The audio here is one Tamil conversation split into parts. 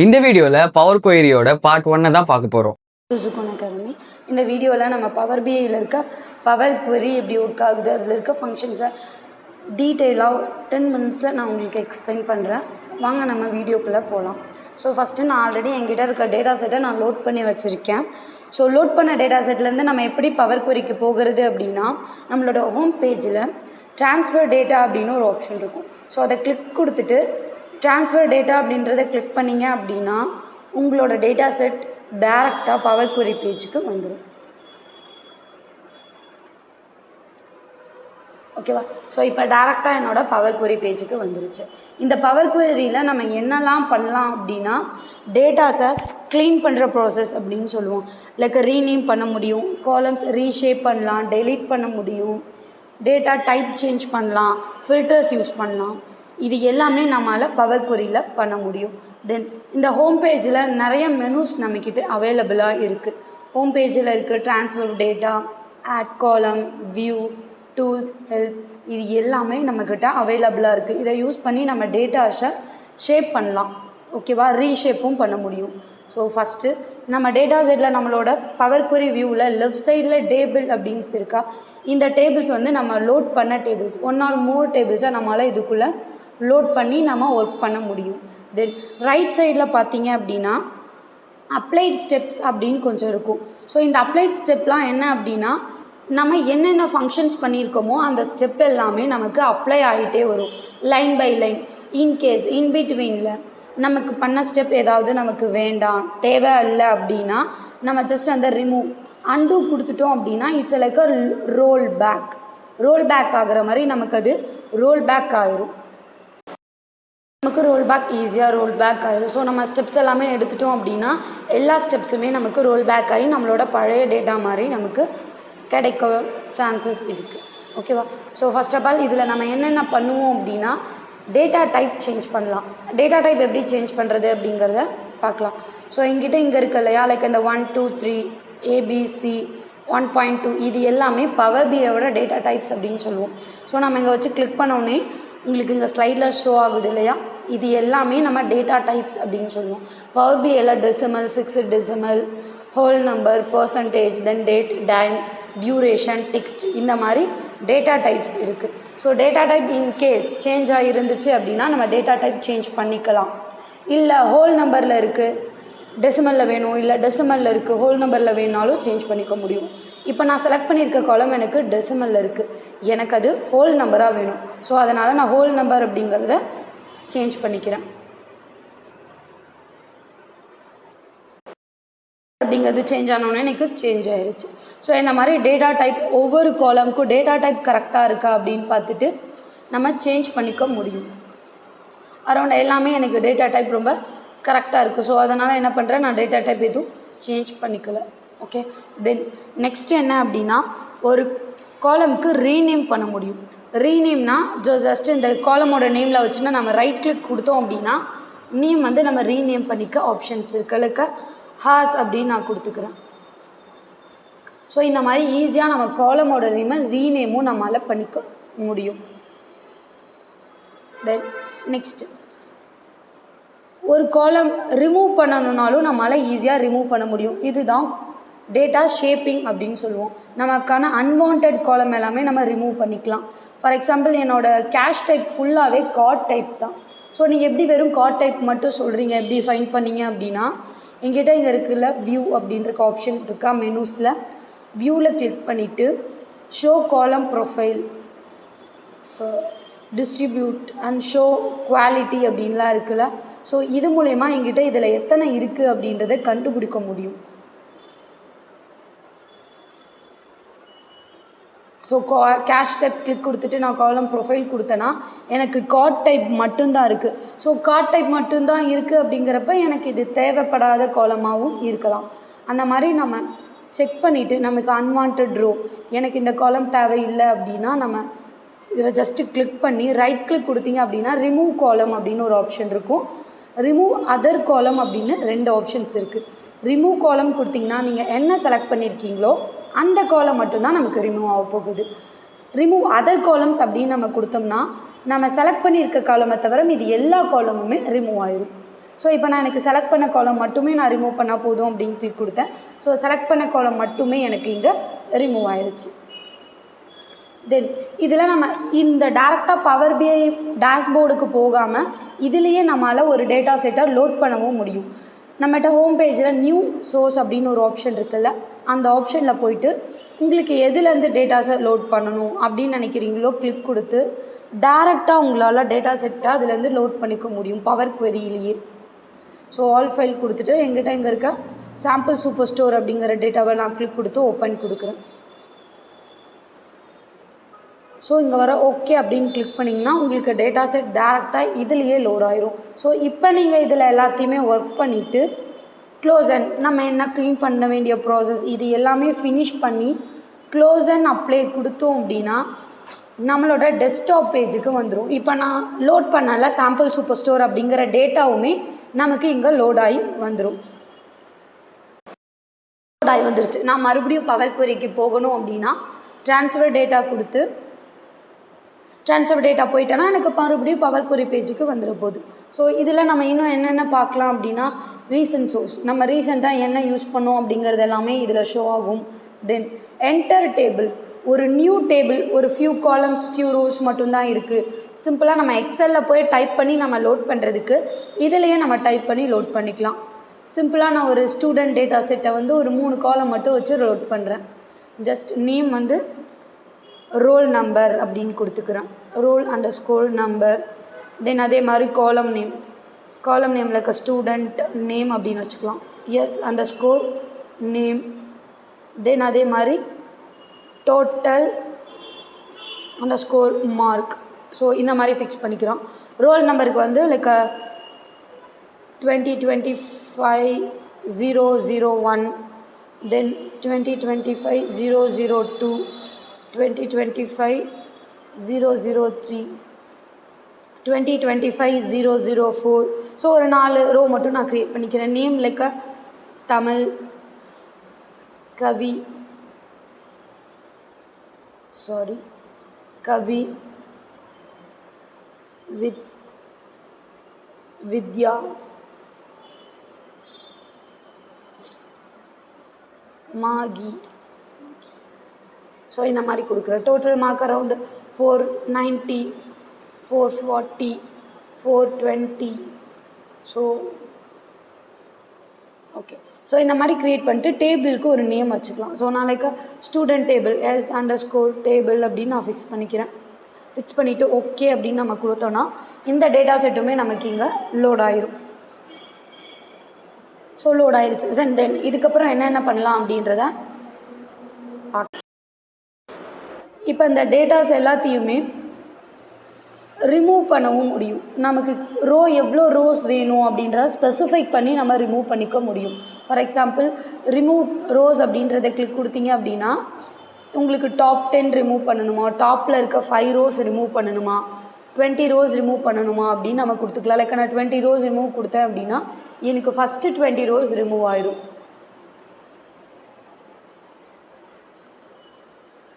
இந்த வீடியோவில் பவர் கொயரியோட பார்ட் 1 தான் பார்க்க போகிறோம். ருசுகோன் அகாடமி. இந்த வீடியோவில் நம்ம பவர் பிஐயில் இருக்க பவர் query எப்படி ஒர்க் ஆகுது, அதில் இருக்க ஃபங்க்ஷன்ஸை டீட்டெயிலாக 10 மினிட்ஸில் நான் உங்களுக்கு எக்ஸ்பிளைன் பண்ணுறேன். வாங்க நம்ம வீடியோக்குள்ளே போகலாம். ஸோ ஃபஸ்ட்டு நான் ஆல்ரெடி என்கிட்ட இருக்க டேட்டா செட்டை நான் லோட் பண்ணி வச்சுருக்கேன். ஸோ லோட் பண்ண டேட்டா செட்லேருந்து நம்ம எப்படி பவர் queryக்கு போகிறது அப்படின்னா, நம்மளோட ஹோம் பேஜில் ட்ரான்ஸ்ஃபர் டேட்டா அப்படின்னு ஒரு ஆப்ஷன் இருக்கும். ஸோ அதை கிளிக் கொடுத்துட்டு ட்ரான்ஸ்ஃபர் டேட்டா அப்படின்றத கிளிக் பண்ணிங்க அப்படின்னா உங்களோட டேட்டா செட் டைரெக்டாக பவர் query பேஜுக்கு வந்துடும். ஓகேவா? ஸோ இப்போ டேரெக்டாக என்னோட பவர் query பேஜுக்கு வந்துருச்சு. இந்த பவர் queryயில் நம்ம என்னெல்லாம் பண்ணலாம் அப்படின்னா, டேட்டாஸை க்ளீன் பண்ணுற ப்ராசஸ் அப்படின்னு சொல்லுவோம். லைக் ரீநேம் பண்ண முடியும், காலம்ஸ் ரீஷேப் பண்ணலாம், டெலீட் பண்ண முடியும், டேட்டா டைப் சேஞ்ச் பண்ணலாம், ஃபில்டர்ஸ் யூஸ் பண்ணலாம். இது எல்லாமே நம்மளால் பவர் queryயில் பண்ண முடியும். தென் இந்த ஹோம் பேஜில் நிறைய மெனூஸ் நம்மக்கிட்ட அவைலபிளாக இருக்குது. ஹோம் பேஜில் இருக்குது ட்ரான்ஸ்ஃபர் டேட்டா, ஆட் காலம், வியூ, டூல்ஸ், ஹெல்ப், இது எல்லாமே நம்மக்கிட்ட அவைலபிளாக இருக்குது. இதை யூஸ் பண்ணி நம்ம டேட்டாஸை ஷேப் பண்ணலாம். ஓகேவா? ரீஷேப்பும் பண்ண முடியும். ஸோ ஃபஸ்ட்டு நம்ம டேட்டா சைடில் நம்மளோட பவர் query வியூவில் லெஃப்ட் சைடில் டேபிள் அப்படின்ஸ் இருக்கா, இந்த டேபிள்ஸ் வந்து நம்ம லோட் பண்ண டேபிள்ஸ், 1 or more டேபிள்ஸை நம்மளால் இதுக்குள்ளே லோட் பண்ணி நம்ம ஒர்க் பண்ண முடியும். தென் ரைட் சைடில் பார்த்தீங்க அப்படின்னா அப்ளைட் ஸ்டெப்ஸ் அப்படின்னு கொஞ்சம் இருக்கும். ஸோ இந்த அப்ளைட் ஸ்டெப்லாம் என்ன அப்படின்னா, நம்ம என்னென்ன ஃபங்க்ஷன்ஸ் பண்ணியிருக்கோமோ அந்த ஸ்டெப் எல்லாமே நமக்கு அப்ளை ஆகிட்டே வரும், லைன் பை லைன். இன்கேஸ் இன்பிட்வீனில் நமக்கு பண்ண ஸ்டெப் ஏதாவது நமக்கு வேண்டாம், தேவை இல்லை அப்படின்னா நம்ம ஜஸ்ட் அந்த ரிமூவ் அன்டூ கொடுத்துட்டோம் அப்படின்னா it's like a roll back ஆகிற மாதிரி நமக்கு அது ரோல் பேக் ஆகிரும். நமக்கு ரோல் பேக் ஈஸியாக ரோல் பேக் ஆகிரும். ஸோ நம்ம ஸ்டெப்ஸ் எல்லாமே எடுத்துட்டோம் அப்படின்னா எல்லா ஸ்டெப்ஸுமே நமக்கு ரோல் பேக் ஆகி நம்மளோட பழைய டேட்டா மாதிரி நமக்கு கிடைக்க சான்சஸ் இருக்குது. ஓகேவா? ஸோ ஃபர்ஸ்ட் ஆஃப் ஆல் இதில் நம்ம என்னென்ன பண்ணுவோம் அப்படின்னா, டேட்டா டைப் சேஞ்ச் பண்ணலாம். டேட்டா டைப் எப்படி சேஞ்ச் பண்ணுறது அப்படிங்கிறத பார்க்கலாம். ஸோ எங்கிட்ட இங்கே இருக்கு இல்லையா, லைக் இந்த 1 2 3 ABC 1.2 இது எல்லாமே பவர் பிஐயோட டேட்டா டைப்ஸ் அப்படின்னு சொல்லுவோம். ஸோ நம்ம இங்கே வச்சு கிளிக் பண்ணோடனே உங்களுக்கு இங்கே ஸ்லைடில் ஷோ ஆகுது இல்லையா, இது எல்லாமே நம்ம டேட்டா டைப்ஸ் அப்படின்னு சொல்லுவோம். பவர் பிஐயில் decimal, fixed decimal, whole number, percentage, then date, time, duration, text, இந்த மாதிரி டேட்டா டைப்ஸ் இருக்குது. So data type in case change ஆகிருந்துச்சு அப்படின்னா நம்ம டேட்டா டைப் சேஞ்ச் பண்ணிக்கலாம். இல்லை ஹோல் நம்பரில் இருக்குது டெசிமலில் வேணும், இல்லை டெசிமலில் இருக்குது ஹோல் நம்பரில் வேணாலும் சேஞ்ச் பண்ணிக்க முடியும். இப்போ நான் செலக்ட் பண்ணியிருக்க காலம் எனக்கு டெசிமலில் இருக்குது, எனக்கு அது ஹோல் நம்பராக வேணும். ஸோ அதனால் நான் ஹோல் நம்பர் அப்படிங்கிறத சேஞ்ச் பண்ணிக்கிறேன். அப்படிங்கிறது சேஞ்ச் ஆனோடனே எனக்கு சேஞ்ச் ஆயிடுச்சு. ஸோ இந்த மாதிரி டேட்டா டைப் ஒவ்வொரு காலமுக்கும் டேட்டா டைப் கரெக்டாக இருக்கா அப்படின்னு பார்த்துட்டு நம்ம சேஞ்ச் பண்ணிக்க முடியும். அரௌண்ட் எல்லாமே எனக்கு டேட்டா டைப் ரொம்ப கரெக்டாக இருக்குது. ஸோ அதனால் என்ன பண்ணுறேன், நான் டேட்டா டைப் எதுவும் சேஞ்ச் பண்ணிக்கல. ஓகே. தென் நெக்ஸ்ட் என்ன அப்படின்னா, ஒரு காலமுக்கு ரீநேம் பண்ண முடியும். ரீநேம்னா ஜஸ்ட் இந்த காலமோட நேமில் வச்சுன்னா நம்ம ரைட் கிளிக் கொடுத்தோம் அப்படின்னா நேம் வந்து நம்ம ரீநேம் பண்ணிக்க ஆப்ஷன்ஸ் இருக்குது. லைக் ஹாஸ் அப்படின்னு நான் கொடுத்துக்கிறேன். ஸோ இந்த மாதிரி ஈஸியாக நம்ம காலமோட நேமை ரீநேமும் நம்மளால் பண்ணிக்க முடியும். தென் நெக்ஸ்ட் ஒரு காலம் ரிமூவ் பண்ணணுன்னாலும் நம்மளால் ஈஸியாக ரிமூவ் பண்ண முடியும். இதுதான் டேட்டா ஷேப்பிங் அப்படின்னு சொல்லுவோம். நமக்கான அன்வான்ட் காலம் எல்லாமே நம்ம ரிமூவ் பண்ணிக்கலாம். ஃபார் எக்ஸாம்பிள் என்னோடய கேஷ் டைப் ஃபுல்லாகவே கார்ட் டைப் தான். ஸோ நீங்கள் எப்படி வெறும் கார்ட் டைப் மட்டும் சொல்கிறீங்க, எப்படி ஃபைன் பண்ணீங்க அப்படின்னா, எங்கிட்ட இங்கே இருக்குல்ல வியூ அப்படின்ற ஆப்ஷன் இருக்கா, மெனூஸில் வியூவில் கிளிக் பண்ணிவிட்டு ஷோ காலம் profile, so distribute and show quality அப்படின்லாம் இருக்குல்ல. ஸோ இது மூலயமா எங்கிட்ட இதில் எத்தனை இருக்குது அப்படின்றத கண்டுபிடிக்க முடியும். ஸோ கேஷ் டைப் கிளிக் கொடுத்துட்டு நான் காலம் ப்ரொஃபைல் கொடுத்தேன்னா எனக்கு கார்ட் டைப் மட்டும்தான் இருக்குது. ஸோ கார்ட் டைப் மட்டும்தான் இருக்குது அப்படிங்கிறப்ப எனக்கு இது தேவைப்படாத காலமாகவும் இருக்கலாம். அந்த மாதிரி நம்ம செக் பண்ணிவிட்டு நமக்கு அன்வான்ட் ரோ, எனக்கு இந்த காலம் தேவையில்லை அப்படின்னா நம்ம இதில் ஜஸ்ட்டு கிளிக் பண்ணி ரைட் கிளிக் கொடுத்தீங்க அப்படின்னா ரிமூவ் காலம் அப்படின்னு ஒரு ஆப்ஷன் இருக்கும், ரிமூவ் அதர் காலம் அப்படின்னு 2 ஆப்ஷன்ஸ் இருக்குது. ரிமூவ் காலம் கொடுத்திங்கன்னா நீங்கள் என்ன செலக்ட் பண்ணியிருக்கீங்களோ அந்த காலம் மட்டும்தான் நமக்கு ரிமூவ் ஆக போகுது. ரிமூவ் அதர் காலம்ஸ் அப்படின்னு நம்ம கொடுத்தோம்னா நம்ம செலக்ட் பண்ணியிருக்க காலமை தவிர இது எல்லா காலமுமே ரிமூவ் ஆயிடும். ஸோ இப்போ நான் எனக்கு செலக்ட் பண்ண காலம் மட்டுமே நான் ரிமூவ் பண்ணால் போதும் அப்படின்னு கிளிக் கொடுத்தேன். ஸோ செலக்ட் பண்ண காலம் மட்டுமே எனக்கு இங்கே ரிமூவ் ஆயிடுச்சு. தென் இதில் நம்ம இந்த டேரெக்டாக பவர் பிஐ டேஷ்போர்டுக்கு போகாமல் இதுலேயே நம்மளால் ஒரு டேட்டா செட்டை லோட் பண்ணவும் முடியும். நம்மகிட்ட ஹோம் பேஜில் நியூ சோர்ஸ் அப்படின்னு ஒரு ஆப்ஷன் இருக்குல்ல, அந்த ஆப்ஷனில் போயிட்டு உங்களுக்கு எதுலேருந்து டேட்டாஸை லோட் பண்ணணும் அப்படின்னு நினைக்கிறீங்களோ கிளிக் கொடுத்து டேரெக்டாக உங்களால் டேட்டா செட்டை அதுலேருந்து லோட் பண்ணிக்க முடியும் பவர் குவெரியிலேயே. ஸோ ஆல் ஃபைல் கொடுத்துட்டு எங்கிட்ட இங்கே இருக்க சாம்பிள் சூப்பர் ஸ்டோர் அப்படிங்கிற டேட்டாவை நான் கிளிக் கொடுத்து ஓப்பன் கொடுக்குறேன். ஸோ இங்கே வர ஓகே அப்படின்னு கிளிக் பண்ணிங்கன்னா உங்களுக்கு டேட்டா செட் டேரெக்டாக இதுலேயே லோட் ஆயிரும். ஸோ இப்போ நீங்கள் இதில் எல்லாத்தையுமே ஒர்க் பண்ணிவிட்டு க்ளோஸ் அண்ட் நம்ம என்ன க்ளீன் பண்ண வேண்டிய ப்ராசஸ் இது எல்லாமே ஃபினிஷ் பண்ணி க்ளோஸ் அண்ட் அப்ளை கொடுத்தோம் அப்படின்னா நம்மளோட டெஸ்க்டாப் பேஜுக்கு வந்துடும். இப்போ நான் லோட் பண்ணல சாம்பிள் சூப்பர் ஸ்டோர் அப்படிங்கிற டேட்டாவுமே நமக்கு இங்கே லோட் ஆகி வந்துடும். லோட் ஆகி வந்துருச்சு. நான் மறுபடியும் பவர் குவெரிக்கு போகணும் அப்படின்னா ட்ரான்ஸ்ஃபர் டேட்டா கொடுத்து ட்ரான்ஸ்ஃபர் டேட்டா போயிட்டேன்னா எனக்கு மறுபடியும் பவர் குவெரி பேஜுக்கு வந்துட போகுது. ஸோ இதில் நம்ம இன்னும் என்னென்ன பார்க்கலாம் அப்படின்னா ரீசன்ட் சோர்ஸ், நம்ம ரீசெண்டாக என்ன யூஸ் பண்ணோம் அப்படிங்கிறது எல்லாமே இதில் ஷோ ஆகும். தென் என்டர் டேபிள், ஒரு நியூ டேபிள், ஒரு ஃபியூ காலம்ஸ் ஃபியூ ரோஸ் மட்டும்தான் இருக்குது. சிம்பிளாக நம்ம எக்ஸலில் போய் டைப் பண்ணி நம்ம லோட் பண்ணுறதுக்கு இதிலையே நம்ம டைப் பண்ணி லோட் பண்ணிக்கலாம். சிம்பிளாக நான் ஒரு ஸ்டூடெண்ட் டேட்டா செட்டை வந்து ஒரு 3 காலம் மட்டும் வச்சு லோட் பண்ணுறேன். ஜஸ்ட் நேம் வந்து ரோல் நம்பர் அப்படின்னு கொடுத்துக்கிறேன், ரோல் அண்டர்ஸ்கோர் நம்பர். தென் அதே மாதிரி காலம் நேமில் இருக்க ஸ்டூடெண்ட் நேம் அப்படின்னு வச்சுக்கலாம், எஸ் அண்டர்ஸ்கோர் நேம். தென் அதே மாதிரி டோட்டல் அண்டர்ஸ்கோர் மார்க். ஸோ இந்த மாதிரி ஃபிக்ஸ் பண்ணிக்கிறோம். ரோல் நம்பருக்கு வந்து லைக் 2025-001, தென் 2025-002, 2025-003, 2025-004. ஸோ ஒரு 4 ரோ மட்டும் நான் க்ரியேட் பண்ணிக்கிறேன். நேம் லைக் தமிழ் கவி வித்யா மாகி. ஸோ இந்த மாதிரி கொடுக்குறேன். Total mark around 490, 440, 420. So okay. So இந்த மாதிரி க்ரியேட் பண்ணிட்டு டேபிளுக்கு ஒரு நேம் வச்சுக்கலாம். ஸோ நான் like student table S underscore table அப்படின்னு நான் ஃபிக்ஸ் பண்ணிக்கிறேன். ஃபிக்ஸ் பண்ணிவிட்டு ஓகே அப்படின்னு நம்ம கொடுத்தோன்னா இந்த டேட்டா செட்டுமே நமக்கு இங்கே லோட் ஆயிரும். ஸோ லோட் ஆயிடுச்சு. அண்ட் தென் இதுக்கப்புறம் என்னென்ன பண்ணலாம் அப்படின்றத பார்க்க. இப்போ இந்த டேட்டாஸ் எல்லாத்தையுமே ரிமூவ் பண்ணவும் முடியும். நமக்கு எவ்வளோ ரோஸ் வேணும் அப்படின்றத ஸ்பெசிஃபை பண்ணி நம்ம ரிமூவ் பண்ணிக்க முடியும். ஃபார் எக்ஸாம்பிள் ரிமூவ் ரோஸ் அப்படின்றத கிளிக் கொடுத்தீங்க அப்படின்னா உங்களுக்கு டாப் 10 ரிமூவ் பண்ணணுமா, டாப்பில் இருக்க 5 ரோஸ் ரிமூவ் பண்ணணுமா, 20 ரோஸ் ரிமூவ் பண்ணணுமா அப்படின்னு நம்ம கொடுத்துக்கலாம். லைக் நான் 20 ரோஸ் ரிமூவ் கொடுத்தேன் அப்படின்னா எனக்கு ஃபஸ்ட்டு 20 ரோஸ் ரிமூவ் ஆயிரும்.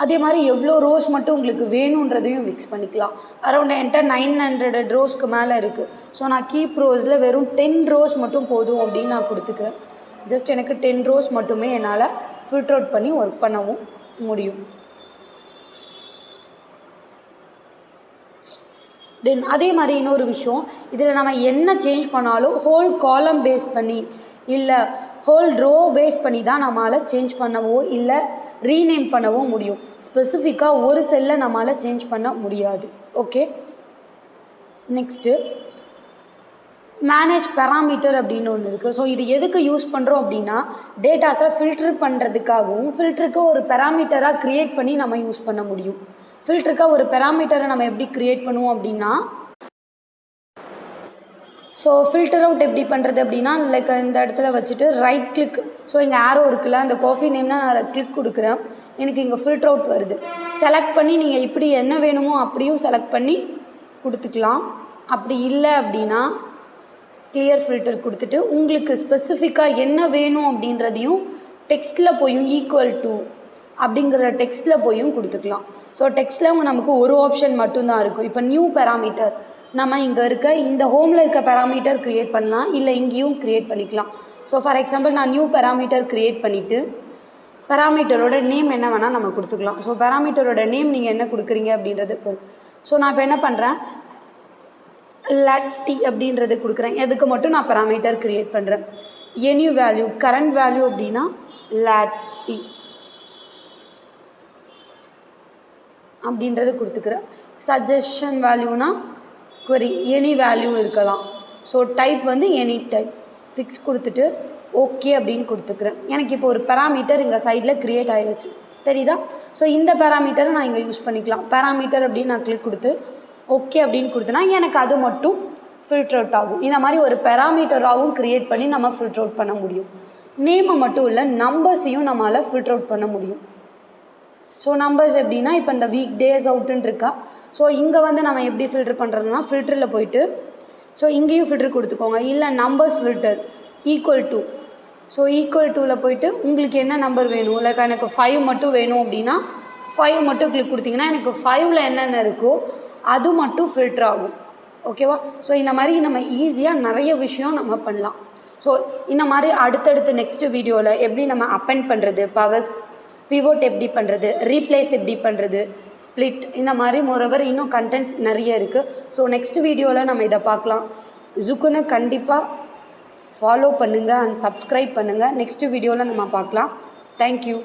அதே மாதிரி எவ்வளோ ரோஸ் மட்டும் உங்களுக்கு வேணுன்றதையும் ஃபிக்ஸ் பண்ணிக்கலாம். அரௌண்ட் என்கிட்ட 900 ரோஸ்க்கு மேலே இருக்குது. ஸோ நான் கீப் ரோஸில் வெறும் 10 ரோஸ் மட்டும் போதும் அப்படின்னு நான் கொடுத்துக்கிறேன். ஜஸ்ட் எனக்கு 10 ரோஸ் மட்டுமே என்னால் ஃபில்டர் அவுட் பண்ணி ஒர்க் பண்ணவும் முடியும். தென் அதே மாதிரி இன்னொரு விஷயம், இதில் நம்ம என்ன சேஞ்ச் பண்ணாலும் ஹோல் காலம் பேஸ் பண்ணி இல்லை ஹோல் ரோ பேஸ் பண்ணி தான் நம்மளால் சேஞ்ச் பண்ணவோ இல்லை ரீநேம் பண்ணவோ முடியும். ஸ்பெசிஃபிக்காக ஒரு செல்லை நம்மளால் சேஞ்ச் பண்ண முடியாது. ஓகே. நெக்ஸ்ட்டு மேனேஜ் பேராமீட்டர் அப்படின்னு ஒன்று இருக்குது. ஸோ இது எதுக்கு யூஸ் பண்ணுறோம் அப்படின்னா டேட்டாஸை ஃபில்ட்ரு பண்ணுறதுக்காகவும் ஃபில்ட்ருக்கு ஒரு பேராமீட்டராக க்ரியேட் பண்ணி நம்ம யூஸ் பண்ண முடியும். ஃபில்ட்ருக்காக ஒரு பேராமீட்டரை நம்ம எப்படி க்ரியேட் பண்ணுவோம் அப்படின்னா ஸோ ஃபில்டர் அவுட் எப்படி பண்ணுறது அப்படின்னா லைக் இந்த இடத்துல வச்சுட்டு ரைட் கிளிக். ஸோ இங்கே ஆரோ இருக்குல்ல, அந்த காஃபி நேம்னா நான் கிளிக் கொடுக்குறேன், எனக்கு இங்கே ஃபில்டர் அவுட் வருது. செலக்ட் பண்ணி நீங்கள் இப்படி என்ன வேணுமோ அப்படியும் செலக்ட் பண்ணி கொடுத்துக்கலாம். அப்படி இல்லை அப்படின்னா கிளியர் ஃபில்டர் கொடுத்துட்டு உங்களுக்கு ஸ்பெசிஃபிக்காக என்ன வேணும் அப்படின்றதையும் டெக்ஸ்ட்டில் போயும் ஈக்குவல் டு அப்படிங்கிற டெக்ஸ்ட்டில் போயும் கொடுத்துக்கலாம். ஸோ டெக்ஸ்ட்டில் நமக்கு ஒரு ஆப்ஷன் மட்டும்தான் இருக்கும். இப்போ நியூ பேராமீட்டர் நம்ம இங்கே இருக்க இந்த ஹோமில் இருக்க பேராமீட்டர் க்ரியேட் பண்ணலாம், இல்லை இங்கேயும் க்ரியேட் பண்ணிக்கலாம். ஸோ ஃபார் எக்ஸாம்பிள் நான் நியூ பேராமீட்டர் க்ரியேட் பண்ணிவிட்டு பேராமீட்டரோட நேம் என்ன வேணால் நம்ம கொடுத்துக்கலாம். ஸோ பேராமீட்டரோட நேம் நீங்கள் என்ன கொடுக்குறீங்க அப்படின்றது பொருள். ஸோ நான் இப்போ என்ன பண்ணுறேன், lat அப்படின்றது கொடுக்குறேன். எதுக்கு மட்டும் நான் பேராமீட்டர் க்ரியேட் பண்ணுறேன். எனி வேல்யூ கரண்ட் வேல்யூ அப்படின்னா lat அப்படின்றது கொடுத்துக்கிறேன். சஜஷன் வேல்யூனா query எனி வேல்யூ இருக்கலாம். ஸோ டைப் வந்து எனி டைப் ஃபிக்ஸ் கொடுத்துட்டு ஓகே அப்படின்னு கொடுத்துக்கிறேன். எனக்கு இப்போ ஒரு பேராமீட்டர் இங்கே சைடில் க்ரியேட் ஆகிடுச்சு, தெரியுதா? ஸோ இந்த பேராமீட்டரை நான் இங்கே யூஸ் பண்ணிக்கலாம். பேராமீட்டர் அப்படின்னு நான் கிளிக் கொடுத்து ஓகே அப்படின்னு கொடுத்தேன்னா எனக்கு அது மட்டும் ஃபில்டர் அவுட் ஆகும். இந்த மாதிரி ஒரு பேராமீட்டராகவும் க்ரியேட் பண்ணி நம்ம ஃபில்டர் அவுட் பண்ண முடியும். நேமை மட்டும் இல்லை, நம்பர்ஸையும் நம்மளால் ஃபில்டர் அவுட் பண்ண முடியும். ஸோ நம்பர்ஸ் எப்படின்னா இப்போ இந்த வீக் டேஸ் அவுட்டுன்னு இருக்கா. ஸோ இங்கே வந்து நம்ம எப்படி ஃபில்டர் பண்ணுறதுனா ஃபில்டரில் போயிட்டு ஸோ இங்கேயும் ஃபில்டர் கொடுத்துக்கோங்க. இல்லை numbers filter equal to, so equal டூவில் போயிட்டு உங்களுக்கு என்ன நம்பர் வேணும், லைக் எனக்கு 5 மட்டும் வேணும் அப்படின்னா 5 மட்டும் கிளிக் கொடுத்தீங்கன்னா எனக்கு 5ல் என்னென்ன இருக்கோ அது மட்டும் ஃபில்டர் ஆகும். ஓகேவா? ஸோ இந்த மாதிரி நம்ம ஈஸியாக நிறைய விஷயம் நம்ம பண்ணலாம். ஸோ இந்த மாதிரி அடுத்தடுத்து நெக்ஸ்ட் வீடியோவில் எப்படி நம்ம அப்பெண்ட் பண்ணுறது, பவர் பிவோட் எப்படி பண்ணுறது, ரீப்ளேஸ் எப்படி பண்ணுறது, ஸ்ப்ளிட், இந்த மாதிரி மோரோவர் இன்னும் கண்டென்ட்ஸ் நிறைய இருக்குது. ஸோ நெக்ஸ்ட் வீடியோவில் நம்ம இதை பார்க்கலாம். ஜுக்குன்னு கண்டிப்பாக ஃபாலோ பண்ணுங்கள் அண்ட் சப்ஸ்கிரைப் பண்ணுங்கள். நெக்ஸ்ட் வீடியோவில் நம்ம பார்க்கலாம். தேங்க்யூ.